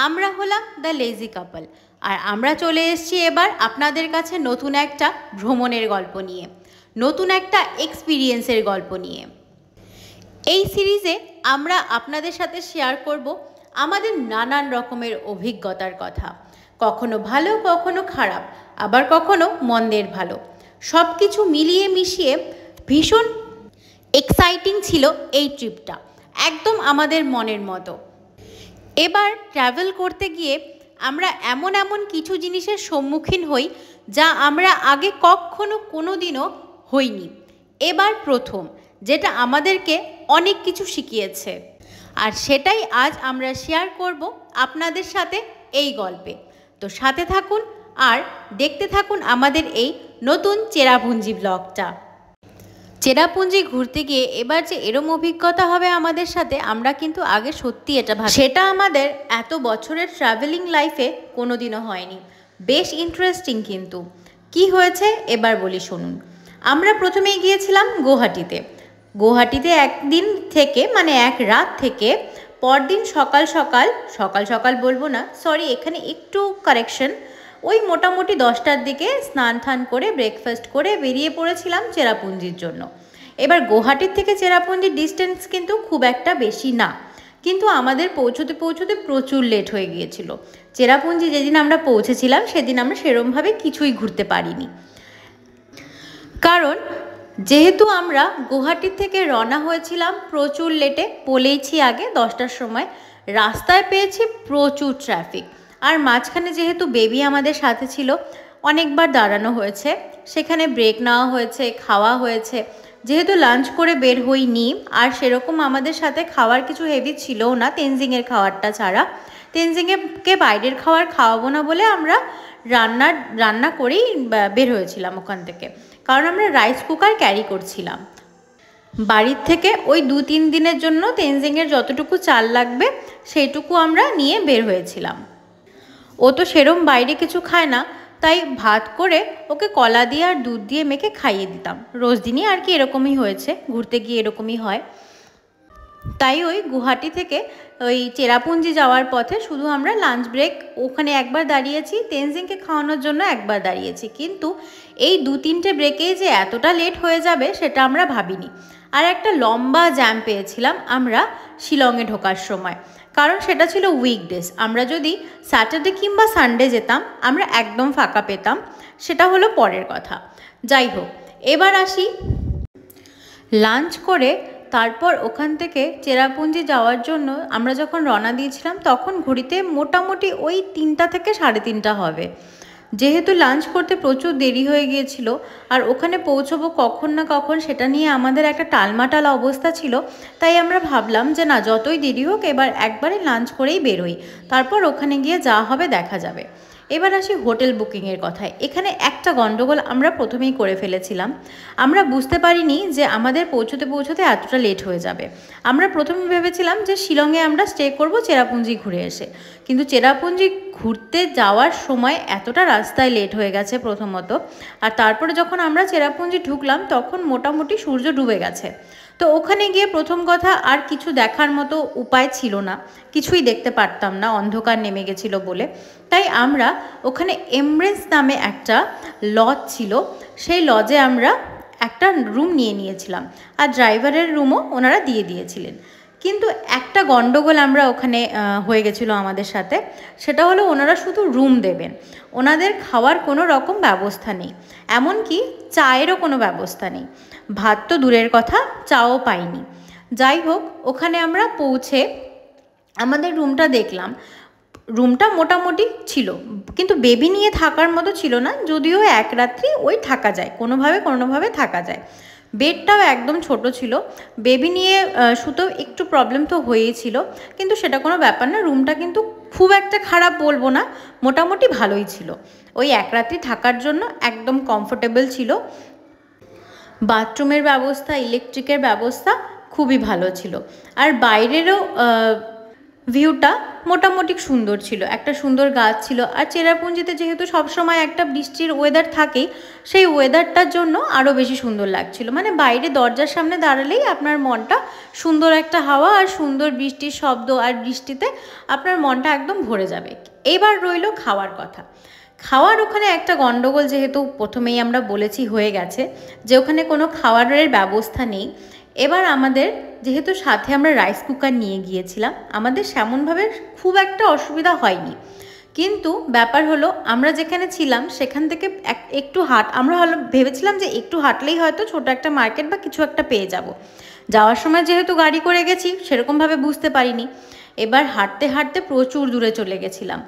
আমরা হলাম the lazy কাপল, আর আমরা চলে এসেছি এবার আপনাদের কাছে নতুন একটা ভ্রমণের গল্প নিয়ে, নতুন একটা এক্সপিরিয়েন্সের গল্প নিয়ে। এই সিরিজে আমরা আপনাদের সাথে শেয়ার করব আমাদের নানান রকমের অভিজ্ঞতার কথা, কখনো ভালো, কখনো খারাপ, আবার কখনো মন্দের ভালো। সব কিছু মিলিয়ে মিশিয়ে ভীষণ এক্সাইটিং ছিল এই ট্রিপটা, একদম আমাদের মনের মতো। এবার ট্রাভেল করতে গিয়ে আমরা এমন এমন কিছু জিনিসের সম্মুখীন হই যা আমরা আগে কখনো কোনো দিনও হইনি। এবার প্রথম, যেটা আমাদেরকে অনেক কিছু শিখিয়েছে, আর সেটাই আজ আমরা শেয়ার করব আপনাদের সাথে এই গল্পে। তো সাথে থাকুন আর দেখতে থাকুন আমাদের এই নতুন চেরাপুঞ্জি ব্লগটা। চেরাপুঞ্জি ঘুরতে গিয়ে এবার যে এরম অভিজ্ঞতা হবে আমাদের সাথে, আমরা কিন্তু আগে সত্যি এটা ভাবি, সেটা আমাদের এত বছরের ট্রাভেলিং লাইফে কোনোদিনও হয়নি। বেশ ইন্টারেস্টিং। কিন্তু কি হয়েছে এবার বলি, শুনুন। আমরা প্রথমেই গিয়েছিলাম গুয়াহাটিতে। গুয়াহাটিতে একদিন থেকে, মানে এক রাত থেকে, পরদিন সকাল সকাল, সকাল সকাল বলবো না, সরি, এখানে একটু কারেকশন, ওই মোটামুটি 10টার দিকে স্নান টান করে ব্রেকফাস্ট করে বেরিয়ে পড়েছিলাম চেরাপুঞ্জির জন্য। এবার গুয়াহাটির থেকে চেরাপুঞ্জির ডিস্টেন্স কিন্তু খুব একটা বেশি না, কিন্তু আমাদের পৌঁছতে পৌঁছতে প্রচুর লেট হয়ে গিয়েছিল। চেরাপুঞ্জি যেদিন আমরা পৌঁছেছিলাম সেদিন আমরা সেরমভাবে কিছুই ঘুরতে পারিনি, কারণ যেহেতু আমরা গুয়াহাটির থেকে রওনা হয়েছিলাম প্রচুর লেটে, বলেইছি আগে 10টার সময়, রাস্তায় পেয়েছি প্রচুর ট্রাফিক। আর মাঝখানে যেহেতু বেবি আমাদের সাথে ছিল, অনেকবার দাঁড়ানো হয়েছে, সেখানে ব্রেক নেওয়া হয়েছে, খাওয়া হয়েছে। যেহেতু লাঞ্চ করে বের হইনি, আর সেরকম আমাদের সাথে খাওয়ার কিছু হেভি ছিলও না তেনজিংয়ের খাওয়ারটা ছাড়া, তেনজিংকে বাইরের খাবার খাওয়াবো না বলে আমরা রান্না করেই বের হয়েছিলাম ওখান থেকে, কারণ আমরা রাইস কুকার ক্যারি করছিলাম বাড়ির থেকে। ওই 2-3 দিনের জন্য তেনজিংয়ের যতটুকু চাল লাগবে সেইটুকু আমরা নিয়ে বের হয়েছিলাম। ও তো সেরম বাইরে কিছু খায় না, তাই ভাত করে ওকে কলা দিয়ে আর দুধ দিয়ে মেখে খাইয়ে দিতাম। রোজ দিনই আর কি এরকমই হয়েছে, ঘুরতে গিয়ে এরকমই হয়। তাই ওই গুয়াহাটি থেকে ওই চেরাপুঞ্জি যাওয়ার পথে শুধু আমরা লাঞ্চ ব্রেক ওখানে একবার দাঁড়িয়েছি, তেনজিংকে খাওয়ানোর জন্য একবার দাঁড়িয়েছি, কিন্তু এই 2-3টে ব্রেকেই যে এতটা লেট হয়ে যাবে সেটা আমরা ভাবিনি। আর একটা লম্বা জ্যাম পেয়েছিলাম আমরা শিলংয়ে ঢোকার সময়, কারণ সেটা ছিল উইকডেজ। আমরা যদি স্যাটারডে কিংবা সানডে যেতাম আমরা একদম ফাঁকা পেতাম, সেটা হলো পরের কথা। যাই হোক, এবার আসি। লাঞ্চ করে তারপর ওখান থেকে চেরাপুঞ্জি যাওয়ার জন্য আমরা যখন রওনা দিয়েছিলাম তখন ঘড়িতে মোটামুটি ওই 3টা থেকে 3:30 হবে। যেহেতু লাঞ্চ করতে প্রচুর দেরি হয়ে গিয়েছিল, আর ওখানে পৌঁছবো কখন না কখন সেটা নিয়ে আমাদের একটা টালমাটাল অবস্থা ছিল, তাই আমরা ভাবলাম যে না, যতই দেরি হোক এবার একবারে লাঞ্চ করেই বেরোই, তারপর ওখানে গিয়ে যা হবে দেখা যাবে। এবার আসি হোটেল বুকিংয়ের কথায়। এখানে একটা গন্ডগোল আমরা প্রথমেই করে ফেলেছিলাম। আমরা বুঝতে পারিনি যে আমাদের পৌঁছতে পৌঁছতে এতটা লেট হয়ে যাবে। আমরা প্রথমে ভেবেছিলাম যে শিলংয়ে আমরা স্টে করব চেরাপুঞ্জি ঘুরে এসে, কিন্তু চেরাপুঞ্জি ঘুরতে যাওয়ার সময় এতটা রাস্তায় লেট হয়ে গেছে প্রথমত, আর তারপরে যখন আমরা চেরাপুঞ্জি ঢুকলাম তখন মোটামুটি সূর্য ডুবে গেছে। তো ওখানে গিয়ে প্রথম কথা আর কিছু দেখার মতো উপায় ছিল না, কিছুই দেখতে পারতাম না, অন্ধকার নেমে গেছিলো বলে। তাই আমরা ওখানে এমব্রেস নামে একটা লজ ছিল, সেই লজে আমরা একটা রুম নিয়ে নিয়েছিলাম, আর ড্রাইভারের রুমও ওনারা দিয়ে দিয়েছিলেন। কিন্তু একটা গন্ডগোল আমরা ওখানে হয়ে গেছিলো আমাদের সাথে, সেটা হলো ওনারা শুধু রুম দেবেন, ওনাদের খাওয়ার কোনো রকম ব্যবস্থা নেই, এমনকি চায়েরও কোনো ব্যবস্থা নেই। ভাত তো দূরের কথা, চাও পাইনি। যাই হোক, ওখানে আমরা পৌঁছে আমাদের রুমটা দেখলাম। রুমটা মোটামুটি ছিল, কিন্তু বেবি নিয়ে থাকার মতো ছিল না, যদিও এক রাত্রি ওই থাকা যায়, কোনোভাবে থাকা যায়। বেডটাও একদম ছোট ছিল, বেবি নিয়ে শুতেও একটু প্রবলেম তো হয়েছিল, কিন্তু সেটা কোনো ব্যাপার না। রুমটা কিন্তু খুব একটা খারাপ বলবো না, মোটামুটি ভালোই ছিল, ওই এক রাত্রি থাকার জন্য একদম কমফোর্টেবল ছিল। বাথরুমের ব্যবস্থা, ইলেকট্রিকের ব্যবস্থা খুবই ভালো ছিল। আর বাইরেরও ভিউটা মোটামুটি সুন্দর ছিল, একটা সুন্দর গাছ ছিল। আর চেরাপুঞ্জিতে যেহেতু সবসময় একটা বৃষ্টির ওয়েদার থাকেই, সেই ওয়েদারটার জন্য আরও বেশি সুন্দর লাগছিল। মানে বাইরে দরজার সামনে দাঁড়ালেই আপনার মনটা সুন্দর একটা হাওয়া আর সুন্দর বৃষ্টির শব্দ আর বৃষ্টিতে আপনার মনটা একদম ভরে যাবে। এবার রইল খাওয়ার কথা। খাওয়ার ওখানে একটা গণ্ডগোল, যেহেতু প্রথমেই আমরা বলেছি হয়ে গেছে যে ওখানে কোনো খাওয়ারের ব্যবস্থা নেই। এবার আমাদের যেহেতু সাথে আমরা রাইস কুকার নিয়ে গিয়েছিলাম, আমাদের সেমনভাবে খুব একটা অসুবিধা হয়নি। কিন্তু ব্যাপার হলো আমরা যেখানে ছিলাম সেখান থেকে একটু আমরা ভেবেছিলাম যে একটু হাঁটলেই হয়তো ছোটো একটা মার্কেট বা কিছু একটা পেয়ে যাব। যাওয়ার সময় যেহেতু গাড়ি করে গেছি সেরকমভাবে বুঝতে পারিনি। এবার হাঁটতে হাঁটতে প্রচুর দূরে চলে গেছিলাম।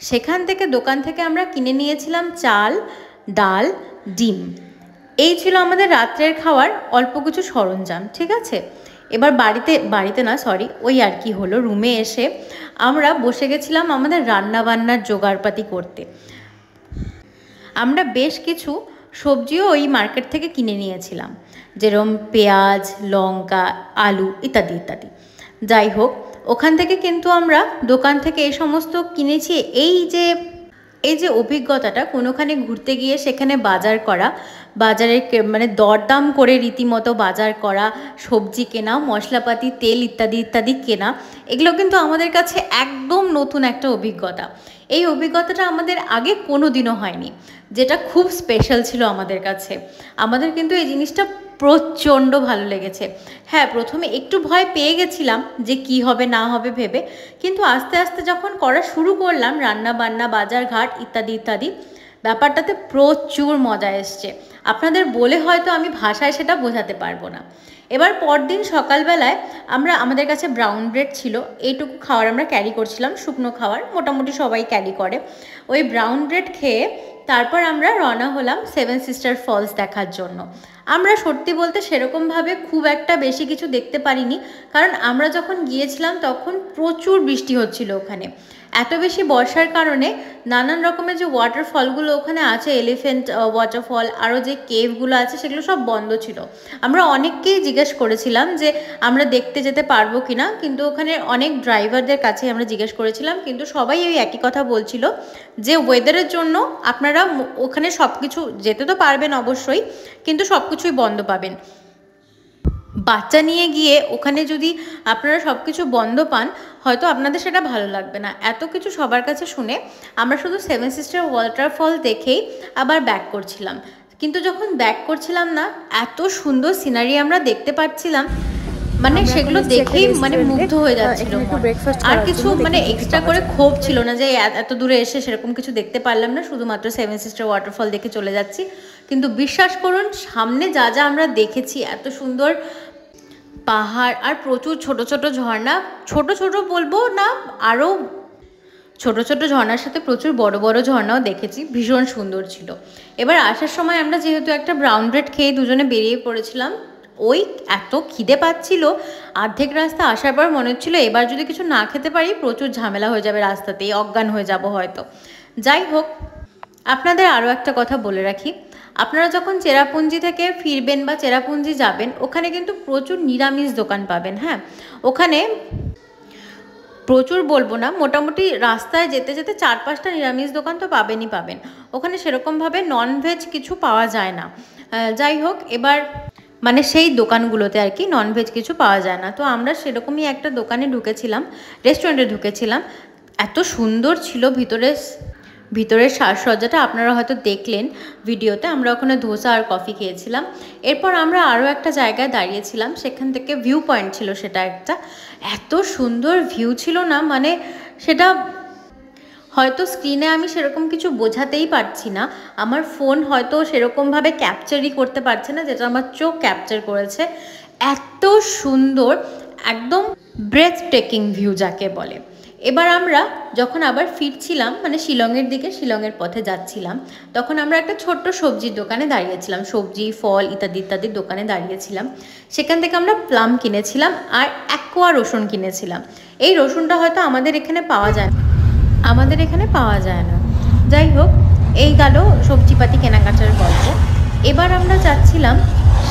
সেখান থেকে দোকান থেকে আমরা কিনে নিয়েছিলাম চাল, ডাল, ডিম। এই ছিল আমাদের রাত্রের খাওয়ার অল্প কিছু সরঞ্জাম, ঠিক আছে। এবার বাড়িতে না সরি ওই আর কি হলো, রুমে এসে আমরা বসে গেছিলাম আমাদের রান্নাবান্নার জোগাড়পাতি করতে। আমরা বেশ কিছু সবজিও ওই মার্কেট থেকে কিনে নিয়েছিলাম, যেরকম পেঁয়াজ, লঙ্কা, আলু ইত্যাদি ইত্যাদি। যাই হোক, ওখান থেকে কিন্তু আমরা দোকান থেকে এই সমস্ত কিনেছি। এই যে অভিজ্ঞতাটা কোনোখানে ঘুরতে গিয়ে সেখানে বাজার করা, বাজারে মানে দরদাম করে রীতিমতো বাজার করা, সবজি কেনা, মশলাপাতি, তেল ইত্যাদি ইত্যাদি কেনা, এগুলো কিন্তু আমাদের কাছে একদম নতুন একটা অভিজ্ঞতা। এই অভিজ্ঞতাটা আমাদের আগে কোনো দিনও হয়নি, যেটা খুব স্পেশাল ছিল আমাদের কাছে। আমাদের কিন্তু এই জিনিসটা প্রচণ্ড ভালো লেগেছে। হ্যাঁ, প্রথমে একটু ভয় পেয়ে গেছিলাম যে কি হবে না হবে ভেবে, কিন্তু আস্তে আস্তে যখন করা শুরু করলাম রান্না বান্না, বাজার ঘাট ইত্যাদি ইত্যাদি, ব্যাপারটাতে প্রচুর মজা এসছে। আপনাদের বলে হয়তো আমি ভাষায় সেটা বোঝাতে পারবো না। এবার পরদিন সকালবেলায় আমাদের কাছে ব্রাউন ব্রেড ছিল, এইটুকু খাবার আমরা ক্যারি করছিলাম, শুকনো খাবার মোটামুটি সবাই ক্যারি করে। ওই ব্রাউন ব্রেড খেয়ে তারপর আমরা রওনা হলাম সেভেন সিস্টার ফলস দেখার জন্য। আমরা সত্যি বলতে সেরকমভাবে খুব একটা বেশি কিছু দেখতে পারিনি, কারণ আমরা যখন গিয়েছিলাম তখন প্রচুর বৃষ্টি হচ্ছিল ওখানে। এত বেশি বর্ষার কারণে নানান রকমের যে ওয়াটারফলগুলো ওখানে আছে, এলিফ্যান্ট ওয়াটারফল, আরও যে কেভগুলো আছে সেগুলো সব বন্ধ ছিল। আমরা অনেককেই জিজ্ঞেস করেছিলাম যে আমরা দেখতে যেতে পারবো কি না, কিন্তু ওখানে অনেক ড্রাইভারদের কাছে আমরা জিজ্ঞেস করেছিলাম, কিন্তু সবাই ওই একই কথা বলছিল যে ওয়েদারের জন্য আপনারা ওখানে সব কিছু যেতে তো পারবেন অবশ্যই, কিন্তু সব কিছুই বন্ধ পাবেন। বাচ্চা নিয়ে গিয়ে ওখানে যদি আপনারা সব কিছু বন্ধ পান, হয়তো আপনাদের সেটা ভালো লাগবে না। এত কিছু সবার কাছে শুনে আমরা শুধু সেভেন সিস্টার ওয়াটারফল দেখেই আবার ব্যাক করছিলাম। কিন্তু যখন ব্যাক করছিলাম না, এত সুন্দর সিনারি আমরা দেখতে পাচ্ছিলাম, মানে সেগুলো দেখেই মানে মুগ্ধ হয়ে যাচ্ছিল। আর কিছু মানে এক্সট্রা করে ক্ষোভ ছিল না যে এত দূরে এসে সেরকম কিছু দেখতে পারলাম না, শুধুমাত্র সেভেন সিস্টার ওয়াটারফল দেখে চলে যাচ্ছি। কিন্তু বিশ্বাস করুন, সামনে যা যা আমরা দেখেছি, এত সুন্দর পাহাড় আর প্রচুর ছোট ছোট ঝর্ণা, ছোট ছোট বলবো না, আরও ছোট ছোট ঝর্ণার সাথে প্রচুর বড় বড় ঝর্ণাও দেখেছি, ভীষণ সুন্দর ছিল। এবার আসার সময় আমরা যেহেতু একটা ব্রাউন ব্রেড খেয়ে দুজনে বেরিয়ে পড়েছিলাম, ওই এত খিদে পাচ্ছিল, অর্ধেক রাস্তা আসার পর মনে হচ্ছিলো এবার যদি কিছু না খেতে পারি প্রচুর ঝামেলা হয়ে যাবে রাস্তাতেই, অজ্ঞান হয়ে যাব হয়তো। যাই হোক, আপনাদের আরও একটা কথা বলে রাখি, আপনারা যখন চেরাপুঞ্জি থেকে ফিরবেন বা চেরাপুঞ্জি যাবেন, ওখানে কিন্তু প্রচুর নিরামিষ দোকান পাবেন। হ্যাঁ, ওখানে প্রচুর বলবো না, মোটামুটি রাস্তায় যেতে যেতে 4-5টা নিরামিষ দোকান তো পাবেনই পাবেন। ওখানে সেরকমভাবে ননভেজ কিছু পাওয়া যায় না। যাই হোক, এবার মানে সেই দোকানগুলোতে আর কি ননভেজ কিছু পাওয়া যায় না। তো আমরা সেরকমই একটা দোকানে ঢুকেছিলাম, রেস্টুরেন্টে ঢুকেছিলাম। এত সুন্দর ছিল ভিতরের সাজসজ্জাটা, আপনারা হয়তো দেখলেন ভিডিওতে। আমরা ওখানে ধোসা আর কফি খেয়েছিলাম। এরপর আমরা আরও একটা জায়গায় দাঁড়িয়েছিলাম, সেখান থেকে ভিউ পয়েন্ট ছিল, সেটা একটা এত সুন্দর ভিউ ছিল না, মানে সেটা হয়তো স্ক্রিনে আমি সেরকম কিছু বোঝাতেই পারছি না, আমার ফোন হয়তো সেরকমভাবে ক্যাপচারই করতে পারছে না যেটা আমার চোখ ক্যাপচার করেছে। এত সুন্দর, একদম ব্রেথ টেকিং ভিউ যাকে বলে। এবার আমরা যখন আবার ফিরছিলাম, মানে শিলংয়ের দিকে, শিলংয়ের পথে যাচ্ছিলাম, তখন আমরা একটা ছোট্ট সবজির দোকানে দাঁড়িয়েছিলাম, সবজি ফল ইত্যাদি ইত্যাদির দোকানে দাঁড়িয়েছিলাম। সেখান থেকে আমরা প্লাম কিনেছিলাম আর অ্যাকোয়া রসুন কিনেছিলাম। এই রসুনটা হয়তো আমাদের এখানে পাওয়া যায় না। যাই হোক, এই গেল সবজিপাতি কেনাকাটার গল্প। এবার আমরা যাচ্ছিলাম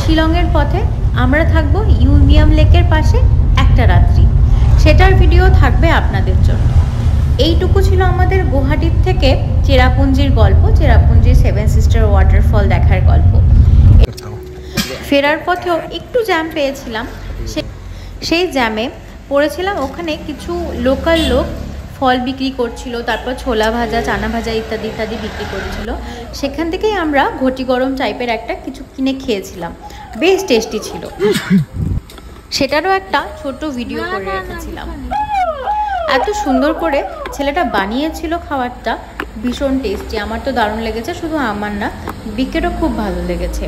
শিলংয়ের পথে, আমরা থাকবো ইউমিয়াম লেকের পাশে একটা রাত্রি। সেটার ভিডিও থাকবে আপনাদের জন্য। এইটুকু ছিল আমাদের গুয়াহাটির থেকে চেরাপুঞ্জির গল্প, চেরাপুঞ্জির 7 সিস্টার ওয়াটারফল দেখার গল্প। ফেরার পথেও একটু জ্যাম পেয়েছিলাম, সেই জ্যামে পড়েছিলাম। ওখানে কিছু লোকাল লোক ফল বিক্রি করছিল, তারপর ছোলা ভাজা, চানা ভাজা ইত্যাদি ইত্যাদি বিক্রি করছিল। সেখান থেকেই আমরা ঘটি গরম টাইপের একটা কিছু কিনে খেয়েছিলাম, বেশ টেস্টি ছিল। সেটারও একটা ছোট ভিডিও করে রেখেছিলাম। এত সুন্দর করে ছেলেটা বানিয়েছিল খাবারটা, ভীষণ টেস্টি। আমার তো দারুণ লেগেছে, শুধু আমার না, বিকেরও খুব ভালো লেগেছে।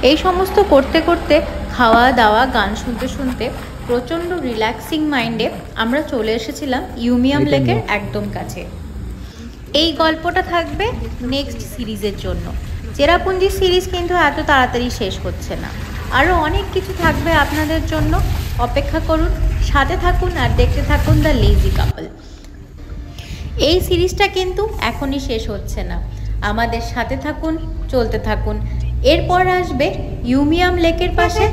এই সমস্ত করতে করতে, খাওয়া দাওয়া, গান শুনতে শুনতে প্রচণ্ড রিল্যাক্সিং মাইন্ডে আমরা চলে এসেছিলাম ইউমিয়াম লেকের একদম কাছে। এই গল্পটা থাকবে নেক্সট সিরিজের জন্য। চেরাপুঞ্জি সিরিজ কিন্তু এত তাড়াতাড়ি শেষ হচ্ছে না, আরও অনেক কিছু থাকবে আপনাদের জন্য। অপেক্ষা করুন, সাথে থাকুন আর দেখতে থাকুন দ্য লেজি কাপল। এই সিরিজটা কিন্তু এখনই শেষ হচ্ছে না, আমাদের সাথে থাকুন, চলতে থাকুন। এরপর আসবে ইউমিয়াম লেকের পাশে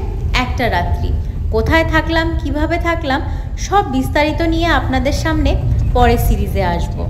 একটা রাত্রি। কোথায় থাকলাম, কিভাবে থাকলাম, সব বিস্তারিত নিয়ে আপনাদের সামনে পরের সিরিজে আসবো।